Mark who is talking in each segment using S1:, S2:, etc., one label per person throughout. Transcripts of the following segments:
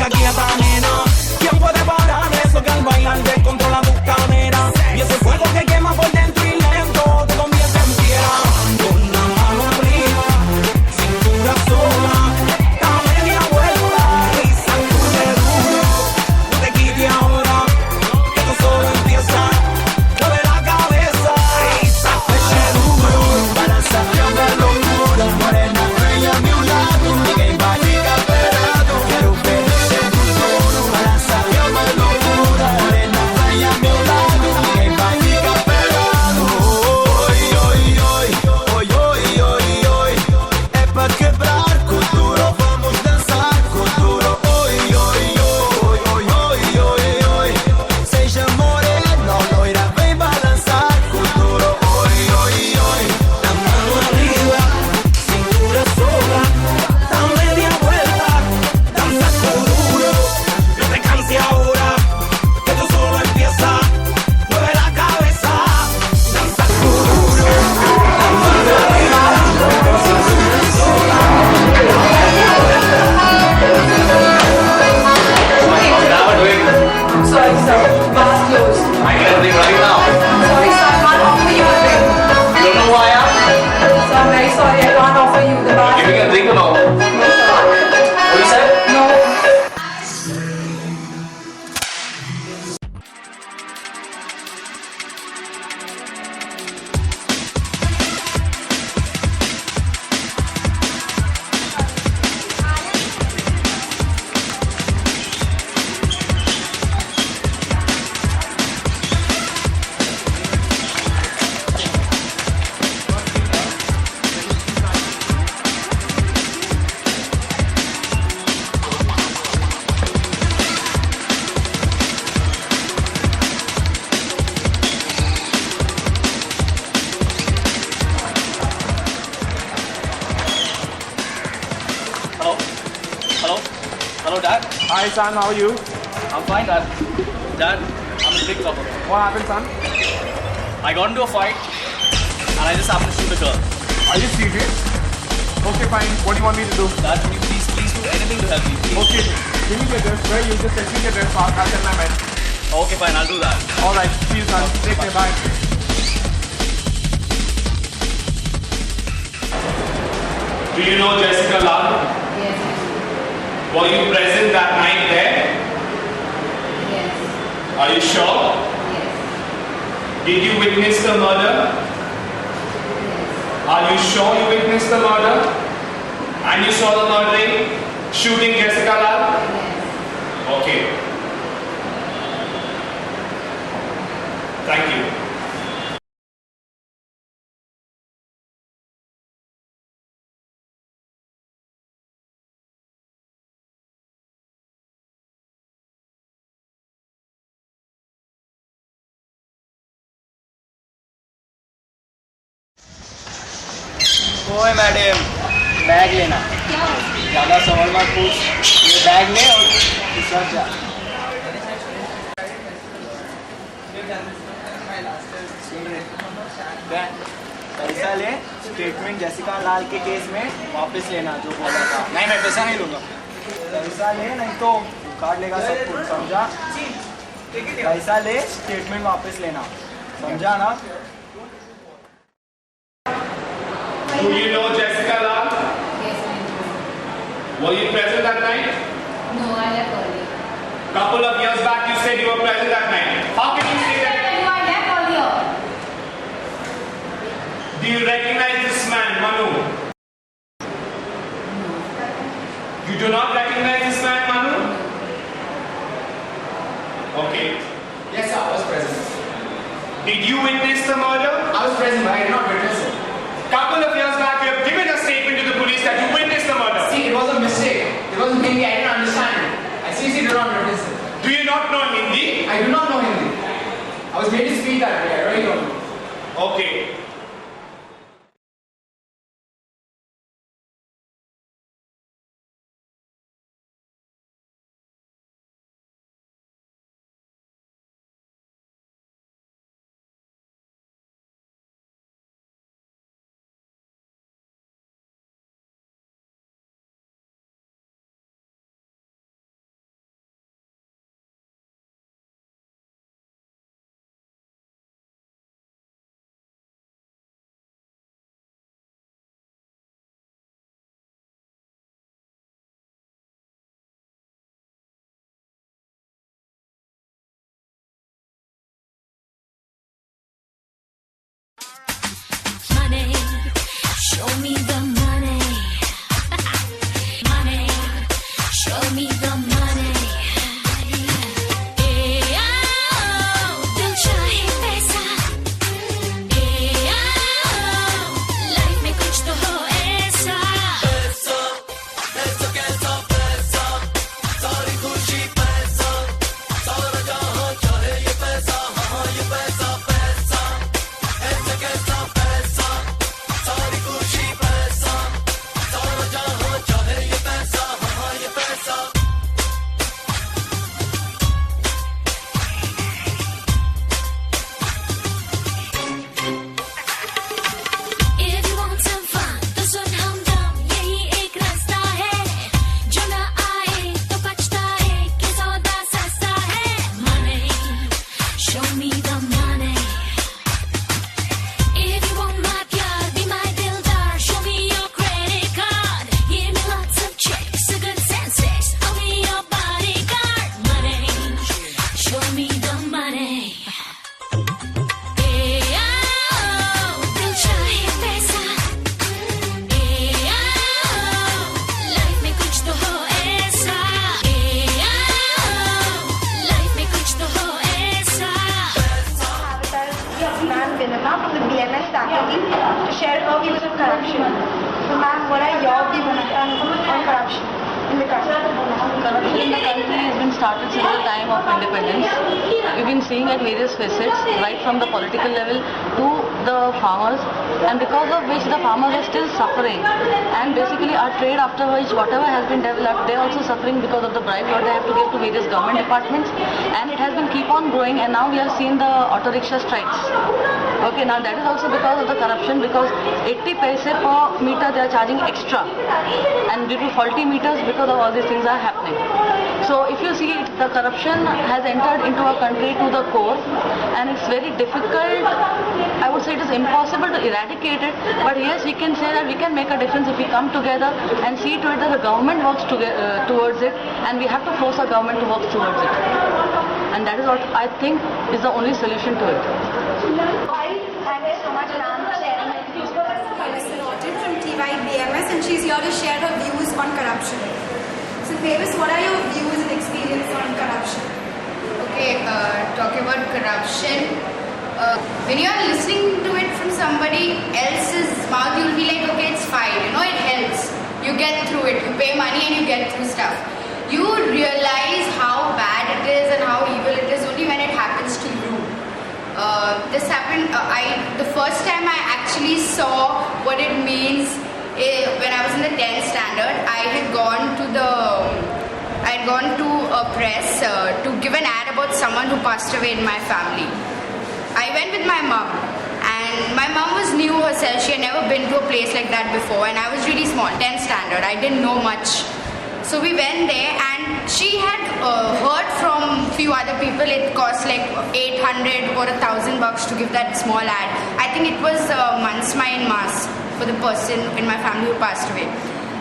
S1: música quieta, nena. ¿Quién puede parar eso que al bailar descontrola tus caderas? Y ese fuego que quema por dentro y lento te convierte en piedra. Con la mano arriba, cintura sola, da media vuelta y sacude duro. No te quites ahora, que esto solo empieza. Mueve la cabeza y sacude duro. Balanzate de locura, morena bella a mi lado. Ninguém vai ficar parado, quero ver esse futuro. Balançate de loucura, morena bella a meu lado. Ninguém vai ficar parado. Oi, oi, oi, oi, oi, oi, oi. É pra quebrar com duro, vamos dançar com duro. Oi, oi, oi, oi, oi, oi, oi. Seja morena, loira, vem balançar com duro. Oi, oi, oi. La mano arriba, cintura sola, da media vuelta, danza duro. No te canses ahora, que esto solo empieza. Mueve la cabeza, danza duro. La mano arriba, cintura sola, da media vuelta.
S2: Sorry, sir. Bar's closed.
S3: I get everything right now.
S2: Sorry, sir. I can't offer you a drink.
S3: You don't know who I am?
S2: Sir, I'm very sorry. I can't offer you the bar.
S3: Giving a drink or no?
S2: No, sir.
S3: What you said?
S2: No.
S3: Hello? Hello? Hello, Dad?
S4: Hi son, how are you?
S3: I'm fine, Dad. Dad, I'm in big trouble.
S4: What happened son?
S3: I got into a fight and I just happened to shoot a girl.
S4: Are you serious? Okay fine, what do you want me to do?
S3: Dad, can you please do anything to help me, please?
S4: Okay, give me the address, where you just text me the address, I'll tell my man.
S3: Okay, fine, I'll do that.
S4: Alright, see you son, take care, bye.
S5: Do you know Jessica LALL?
S6: Yes,
S5: Were you present that night there?
S6: yes,
S5: Are you sure?
S6: yes,
S5: Did you witness the murder?
S6: yes,
S5: Are you sure you witnessed the murder? And you saw the murdering, shooting Jessica LALL?
S6: yes.
S5: Okay. Thank you.
S3: ओए madam, bag लेना। ज़्यादा सवाल मत पूछ। ये bag ले और दूसरा जा। पैसा ले, स्टेटमेंट जेसिका लाल के केस में वापस लेना जो बोला था। नहीं, मैं पैसा नहीं लूँगा। पैसा ले, नहीं तो काट लेगा सब कुछ, समझा? पैसा ले, स्टेटमेंट वापस लेना, समझा ना?
S5: Do you know Jessica LALL?
S6: Yes, I do.
S5: Were you present that night?
S6: No, I left early.
S5: Couple of years back you said you were present that night. How can you say that?
S6: I left earlier.
S5: Do you recognize this man, Manu? You do not recognize this man, Manu? Okay.
S7: Yes, sir, I was present.
S5: Did you witness the murder?
S7: I was present, but I did not witness it.
S5: Couple of years back you have given a statement to the police that you witnessed the murder.
S7: See, it was a mistake. It wasn't Hindi, I didn't understand it. I seriously did not witness it.
S5: Do you not know Hindi?
S7: I do not know Hindi. I was made to speak that way, I really don't know.
S5: Okay.
S8: me the money. Dil chahe paisa. Life mein kuch to ho aisa.
S1: पैसा कैसा पैसा सारी खुशी पैसा सारा जहां चाहे ये पैसा हाँ ये पैसा पैसा ऐसा कैसा पैसा सारी खुशी पैसा सारा जहां चाहे ये पैसा हाँ ये पैसा
S8: If you want some fun, तो सुन हमदम यही एक रास्ता है जो ना आए तो पछताए कि सौदा सस्ता है. Money, show me the money. If you want my प्यार, be my dildar, show me your credit card. Give me lots of checks, a good senses, I'll be your bodyguard. Money, show me the money. Dil chahe paisa. Life mein kuch to ho aisa. Life mein kuch to ho aisa.
S2: Ma'am Vinama from the BMS faculty to share her views on corruption. So ma'am, what are your views on corruption in the country?
S9: Corruption in the country has been started since the time of independence. We've been seeing at various facets, right from the political level to the farmers, and because of which the farmers are still suffering. And basically our trade after which whatever has been developed, they're also suffering because of the bribes what they have to give to various government departments. And it has been keep on growing, and now we have seen the auto rickshaw strikes. Okay, now that is also because of the corruption, because 80 paise per meter they are charging extra, and due to faulty meters, because of all these things are happening. So if you see it, the corruption has entered into our country to the core, and it's very difficult. I would say it is impossible to eradicate it, but yes, we can say that we can make a difference if we come together and see to it that the government works towards it, and we have to force our government to work towards it. And that is what I think is the only solution to it.
S2: Thank you so much, ma'am, for sharing your views.
S10: From TY BMS, and she's here to share her views on corruption. So, Mavis, what are your views and experience on corruption?
S11: Okay, talking about corruption, when you are listening to it from somebody else's mouth, you'll be like, okay, it's fine, you know, it helps. You get through it, you pay money and you get through stuff. You realize how bad it is and how evil it is only when it happens to you. This happened, the first time I actually saw what it means when I was in the 10th standard. I had gone to a press to give an ad about someone who passed away in my family. I went with my mom, and my mom was new herself. She had never been to a place like that before, and I was really small, 10th standard. I didn't know much. So we went there, and she had heard from few other people it cost like 800 or $1,000 to give that small ad. I think it was Mansmai Mass for the person in my family who passed away.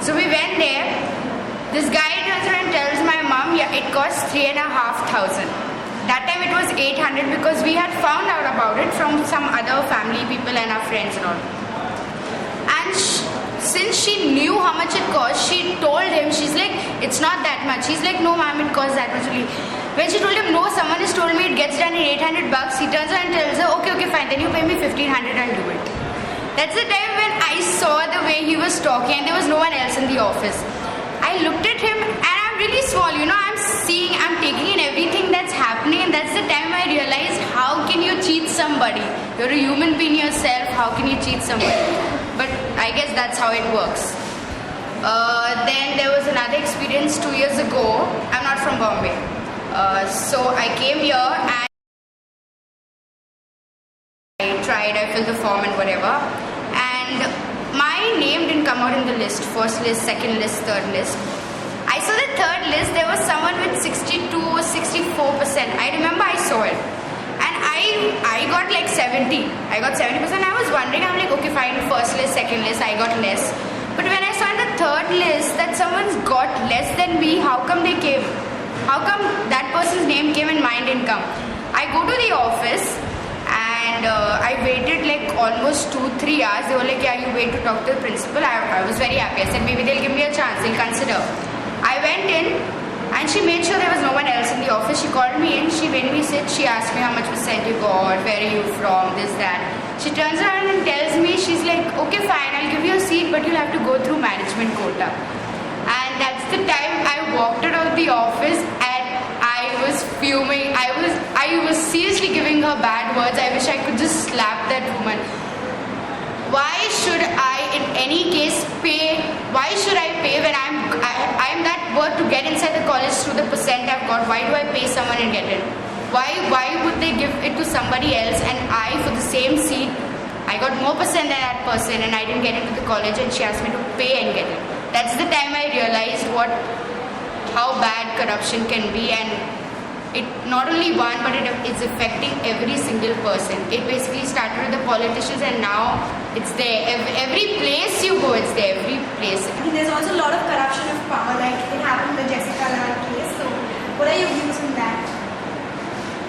S11: So we went there. This guy turns around and tells my mom, yeah, it costs 3,500. That time it was 800 because we had found out about it from some other family people and our friends and all. And since she knew how much it cost, she told him, she's like, it's not that much. He's like, no ma'am, it costs that much only. When she told him, no, someone has told me it gets done in $800, he turns around and tells her, okay, fine, then you pay me 1,500 and do it. That's the time when I saw the way he was talking and there was no one else in the office. I looked at him, and I'm really small, you know, I'm taking in everything that's happening, and that's the time I realized, how can you cheat somebody? You're a human being yourself, how can you cheat somebody? But I guess that's how it works. Then there was another experience 2 years ago. I'm not from Bombay. So I came here and I filled the form and whatever. And my name didn't come out in the list. First list, second list, third list. I saw the third list, there was someone with 62 or 64%. I remember I saw it. And I got like 70. I got 70%. I was wondering, I'm like, okay, fine, first list, second list, I got less. But when I saw in the third list that someone's got less than me, how come they came? How come that person's name came and mine didn't come? I go to the office and I waited like almost 2-3 hours. They were like, yeah, you wait to talk to the principal. I was very happy. I said, maybe they'll give me a chance, they'll consider. I went in, office, she called me in. When we sit, she asked me how much percent you got, where are you from, this, that. She turns around and tells me, she's like, okay fine, I'll give you a seat, but you'll have to go through management quota. And that's the time I walked out of the office and I was fuming. I was seriously giving her bad words. I wish I could just slap that woman. Why should I in any case pay? Why should I pay when I'm that worth to get inside the college through the percent I've got? Why do I pay someone and get it? Why would they give it to somebody else and I, for the same seat, I got more percent than that person and I didn't get into the college and she asked me to pay and get it. That's the time I realized how bad corruption can be, and it not only one, but it's affecting every single person. It basically started with the politicians and now it's there. Every place you go, it's there. Every place.
S10: There's also a lot of corruption of power, like it happened in the Jessica LALL case. So, what are your views on that?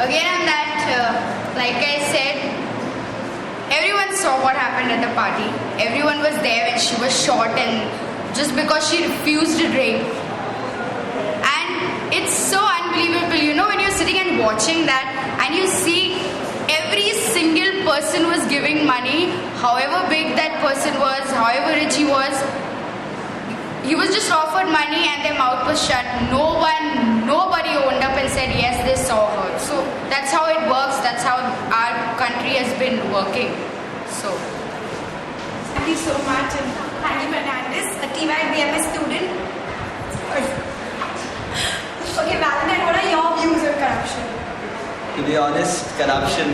S11: Again, on that, like I said, everyone saw what happened at the party. Everyone was there when she was shot, and just because she refused to drink. It's so unbelievable, when you're sitting and watching that and you see every single person was giving money, however big that person was, however rich he was just offered money and their mouth was shut. Nobody owned up and said yes, they saw her. So that's how it works, that's how our country has been working. So
S10: thank you so much, and Fleda Fernandes, a TYBMS student. Okay, Valentine, what are your views on corruption?
S3: To be honest, corruption,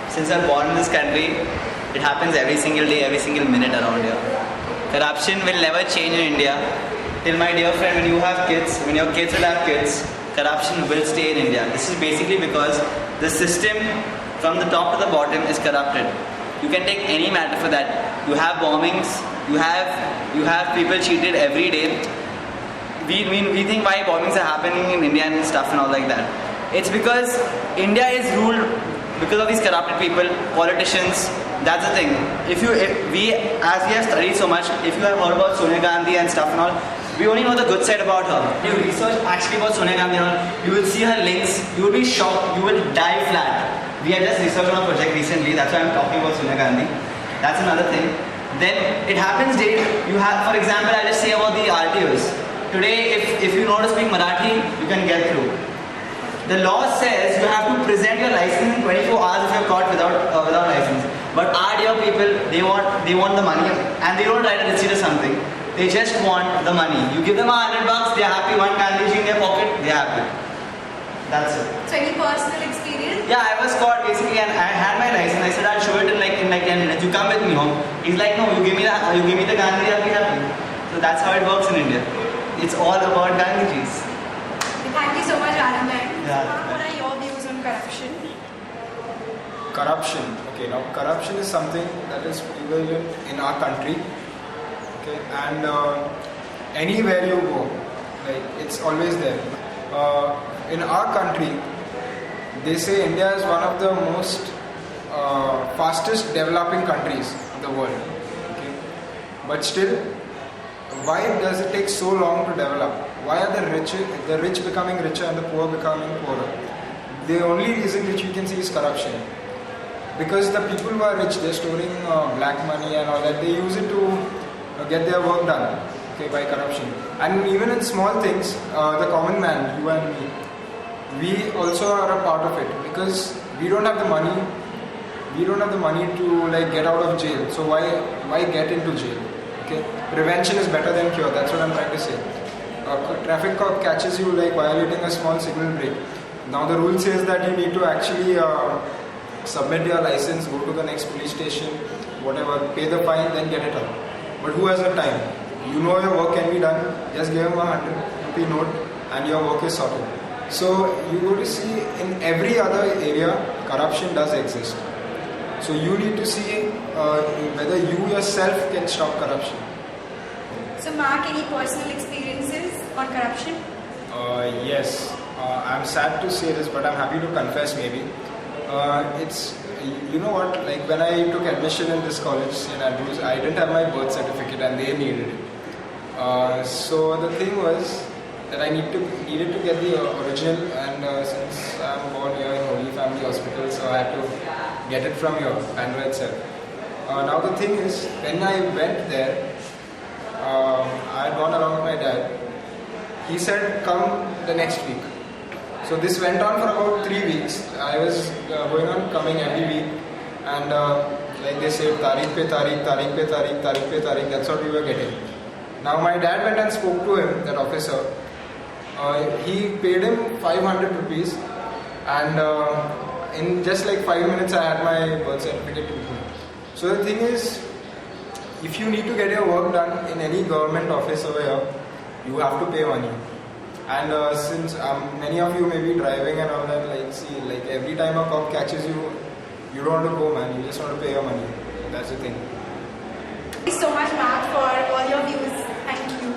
S3: since I'm born in this country, it happens every single day, every single minute around here. Corruption will never change in India. Till my dear friend, when your kids will have kids, corruption will stay in India. This is basically because the system from the top to the bottom is corrupted. You can take any matter for that. You have bombings, you have people cheated every day. We think why bombings are happening in India and stuff and all like that. It's because India is ruled because of these corrupted people, politicians. That's the thing. As we have studied so much, if you have heard about Sonia Gandhi and stuff and all, we only know the good side about her. If you research actually about Sonia Gandhi and all, you will see her links, you will be shocked, you will die flat. We had just researched on a project recently, that's why I'm talking about Sonia Gandhi. That's another thing. Then it happens daily. For example, I'll just say about the RTOs. Today, if you know to speak Marathi, you can get through. The law says you have to present your license in 24 hours if you're caught without license. But our dear people, they want the money, and they don't write a receipt or something. They just want the money. You give them $100, they're happy. One Gandhiji in their pocket, they're happy. That's it.
S10: So, any personal experience?
S3: Yeah, I was caught basically, and I had my license. I said I'll show it in like 10 minutes. You come with me home. He's like, no, you give me the Gandhi, I'll be happy. So that's how it works in India. It's all about Gandhijis.
S10: Thank you so much, Valentine.
S3: Yeah.
S10: What are your views on corruption?
S12: Corruption. Okay, now corruption is something that is prevalent in our country. Okay, and anywhere you go, like it's always there. In our country, they say India is one of the most fastest developing countries in the world. Okay, but still, why does it take so long to develop? Why are the rich becoming richer and the poor becoming poorer? The only reason which we can see is corruption. Because the people who are rich, they're storing black money and all that. They use it to get their work done, okay, by corruption. And even in small things, the common man, you and me, we also are a part of it. Because we don't have the money. We don't have the money to like get out of jail. So why get into jail? Okay, prevention is better than cure. That's what I'm trying to say. Traffic cop catches you like violating a small signal brake. Now the rule says that you need to actually submit your license, go to the next police station, whatever, pay the fine, then get it out. But who has the time? You know your work can be done. Just give him a 100 rupee note, and your work is sorted. So you go to see in every other area, corruption does exist. So you need to see whether you yourself can stop corruption.
S10: So Mark, any personal experiences on corruption?
S12: Yes. I'm sad to say this, but I'm happy to confess maybe. It's, you know what, like when I took admission in this college, St. Andrews, I didn't have my birth certificate and they needed it. So the thing was, that I needed to get the original, and since I'm born here in Holy Family Hospital, so I had to get it from here, Bandra itself. Now the thing is, when I went there, I had gone along with my dad. He said, come the next week. So this went on for about 3 weeks. I was going on coming every week, and like they said, Tariq pe Tariq, Tariq pe Tariq, Tariq pe Tariq, that's what we were getting. Now my dad went and spoke to him, that officer. He paid him 500 rupees, and in just like 5 minutes I had my birth certificate with me. So the thing is, if you need to get your work done in any government office over here, you have to pay money. And since many of you may be driving and all that, like see, like every time a cop catches you, you don't want to go, man. You just want to pay your money. That's the thing.
S10: Thank you so much, Matt, for all your views. Thank you.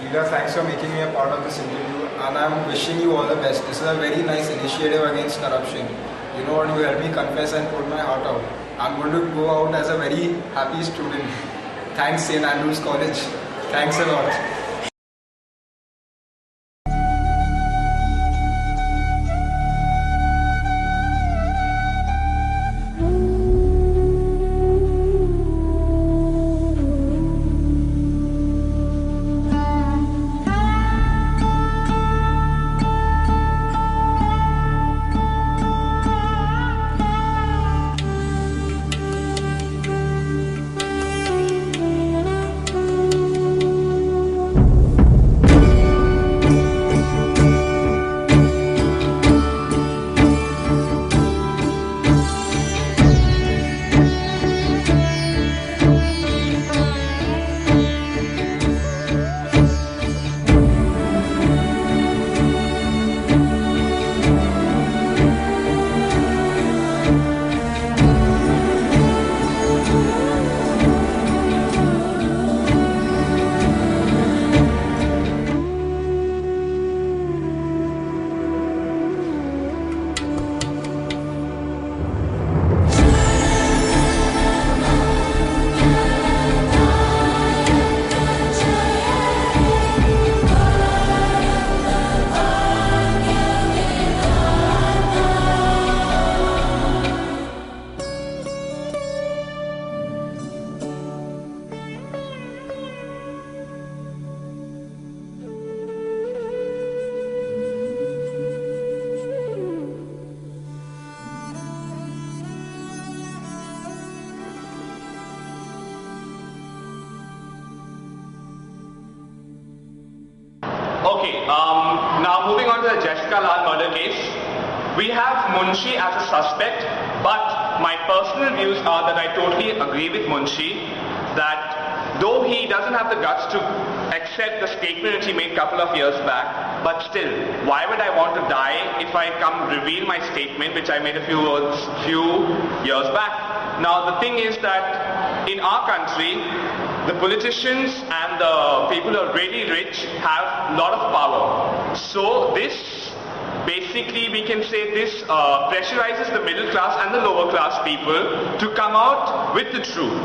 S12: Leela, thanks for making me a part of this interview, and I'm wishing you all the best. This is a very nice initiative against corruption. You know what? You helped me confess and put my heart out. I'm going to go out as a very happy student. Thanks, St. Andrews College. Thanks a lot.
S5: Okay, now moving on to the Jessica LALL murder case. We have Munshi as a suspect, but my personal views are that I totally agree with Munshi that though he doesn't have the guts to accept the statement that he made a couple of years back, but still, why would I want to die if I come reveal my statement which I made a few years back? Now the thing is that in our country, the politicians and the people who are really rich have a lot of power. So this, basically we can say this pressurizes the middle class and the lower class people to come out with the truth.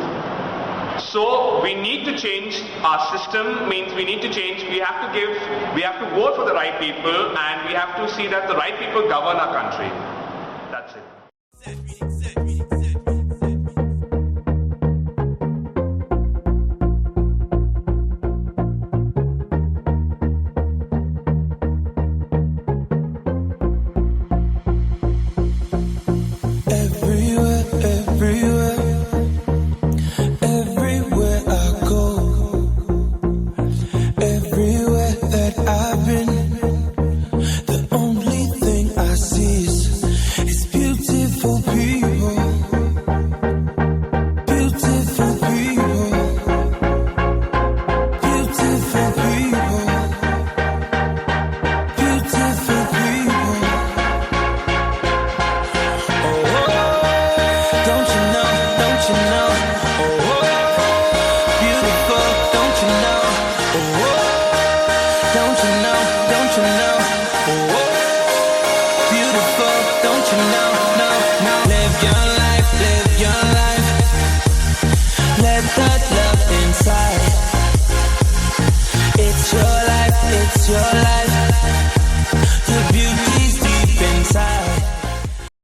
S5: So we need to change our system, means we need to change, we have to vote for the right people, and we have to see that the right people govern our country. That's it.
S1: Don't you know?